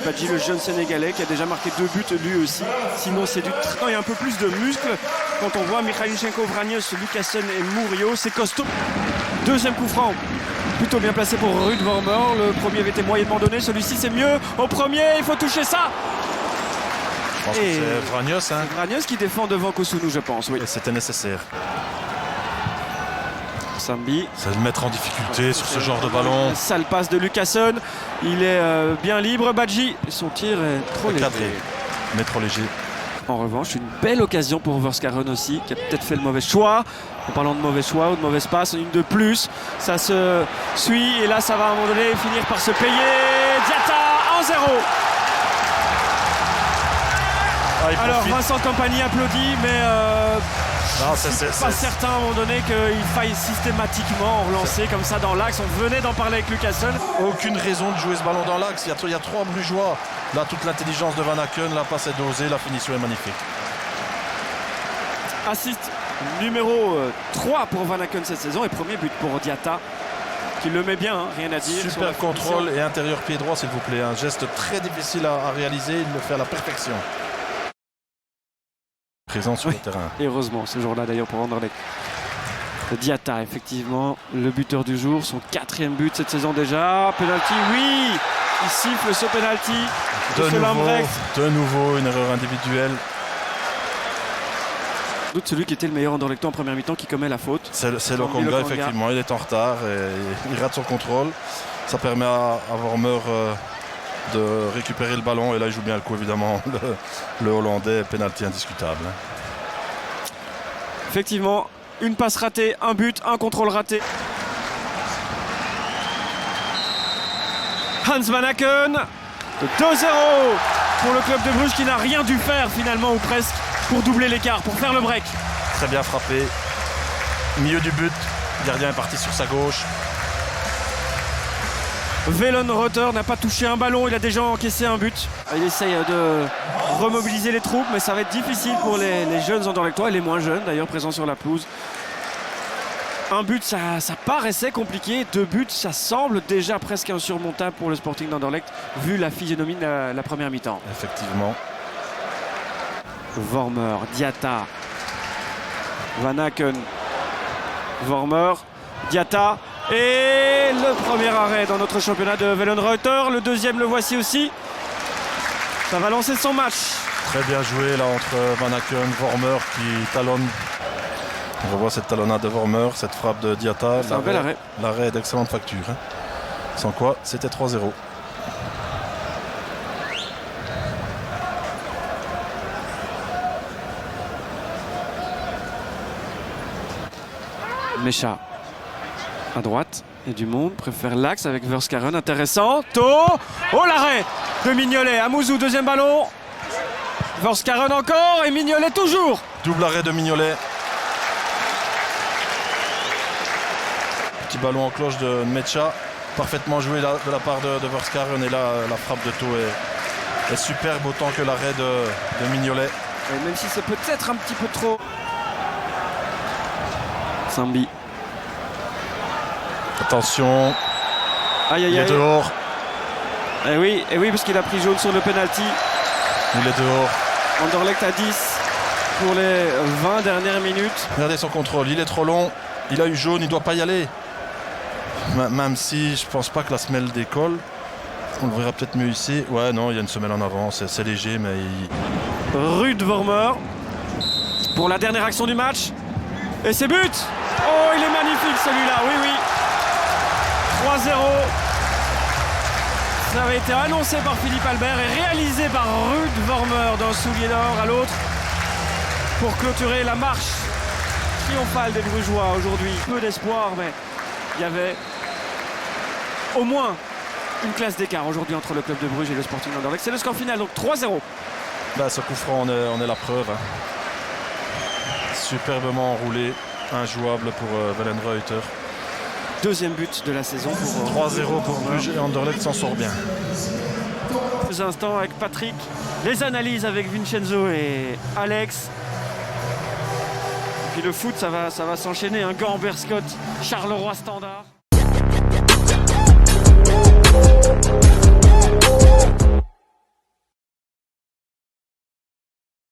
Badji, le jeune Sénégalais qui a déjà marqué 2 buts lui aussi. Sinon c'est du train et un peu plus de muscle. Quand on voit Mikhailichenko, Vranios, Lucassen et Murillo, c'est costaud. Deuxième coup franc, plutôt bien placé pour Ruud Vormer. Le premier avait été moyennement donné, celui-ci c'est mieux. Au premier, il faut toucher ça. Je pense que c'est Vranios. Hein. Vranios qui défend devant Kossounou, je pense. Oui. C'était nécessaire. Sambi. C'est le mettre en difficulté sur ce genre de ballon. Sale passe de Lucassen. Il est bien libre. Badji, son tir est trop léger. Mais trop léger. En revanche, une belle occasion pour Verskaren aussi, qui a peut-être fait le mauvais choix. En parlant de mauvais choix ou de mauvaise passe, une de plus. Ça se suit et là, ça va à un moment donné finir par se payer. Diatta 1-0. Alors Vincent Kompany applaudit, mais c'est pas certain à un moment donné qu'il faille systématiquement relancer comme ça dans l'axe. On venait d'en parler avec Lucassen. Aucune raison de jouer ce ballon dans l'axe. Il y a 3 Brugeois. Là, toute l'intelligence de Van Aken, la passe est dosée, la finition est magnifique. Assist numéro 3 pour Van Aken cette saison et premier but pour Diatta, qui le met bien, hein, rien à dire. Super contrôle et intérieur pied droit, s'il vous plaît. Un geste très difficile à réaliser, il le fait à la perfection. Présent sur le terrain. Et heureusement, ce jour-là d'ailleurs pour Anderlecht. Diatta, effectivement, le buteur du jour, son 4e but cette saison déjà. Penalty, oui, il siffle ce penalty. De nouveau, une erreur individuelle. Doute celui qui était le meilleur Anderlechtois en première mi-temps qui commet la faute. C'est Lokonga, effectivement, il est en retard et il rate son contrôle. Ça permet à Vormer de récupérer le ballon et là il joue bien le coup évidemment, le Hollandais, penalty indiscutable. Effectivement, une passe ratée, un but, un contrôle raté. Hans Van Aken, 2-0 pour le club de Bruges qui n'a rien dû faire finalement ou presque pour doubler l'écart, pour faire le break. Très bien frappé, milieu du but, le gardien est parti sur sa gauche. Wellenreuther n'a pas touché un ballon, il a déjà encaissé un but. Il essaye de remobiliser les troupes, mais ça va être difficile pour les jeunes Anderlechtois et les moins jeunes d'ailleurs présents sur la pelouse. Un but, ça paraissait compliqué. 2 buts, ça semble déjà presque insurmontable pour le Sporting d'Anderlecht, vu la physionomie de la première mi-temps. Effectivement. Vormer, Diatta, Van Aken, Vormer, Diatta. Et le premier arrêt dans notre championnat de Wellenreuther. Le deuxième, le voici aussi. Ça va lancer son match. Très bien joué là entre Van Aken, Vormer qui talonne. On revoit cette talonnade de Vormer, cette frappe de Diatta. C'est un bel arrêt. L'arrêt est d'excellente facture. Hein. Sans quoi, c'était 3-0. Mecha à droite et du monde préfère l'axe avec Verskaren, intéressant. Oh l'arrêt de Mignolet. Amouzou, deuxième ballon. Verskaren encore et Mignolet toujours. Double arrêt de Mignolet. Petit ballon en cloche de Mecha. Parfaitement joué de la part de Verskaren et là la frappe de Tho est superbe autant que l'arrêt de Mignolet. Et même si c'est peut-être un petit peu trop. Sambi. Attention, il est dehors. Et oui, parce qu'il a pris jaune sur le penalty. Il est dehors. Anderlecht à 10 pour les 20 dernières minutes. Regardez son contrôle, il est trop long. Il a eu jaune, il ne doit pas y aller. Même si je pense pas que la semelle décolle. On le verra peut-être mieux ici. Ouais, non, il y a une semelle en avant, c'est léger, mais Ruud Vormer pour la dernière action du match. Et c'est but. Oh, il est magnifique celui-là, oui. 3-0. Ça avait été annoncé par Philippe Albert et réalisé par Ruud Vormer d'un soulier d'or à l'autre pour clôturer la marche triomphale des Brugeois aujourd'hui. Peu d'espoir, mais il y avait au moins une classe d'écart aujourd'hui entre le club de Bruges et le Sporting d'Anderlecht. C'est le score final, donc 3-0. Ce coup franc, on est la preuve. Hein. Superbement enroulé, injouable pour Wellenreuther. Deuxième but de la saison pour 3-0 pour Bruges et Anderlecht s'en sort bien. Quelques instants avec Patrick, les analyses avec Vincenzo et Alex. Et puis le foot, ça va s'enchaîner. Gambert Scott, Charleroi Standard.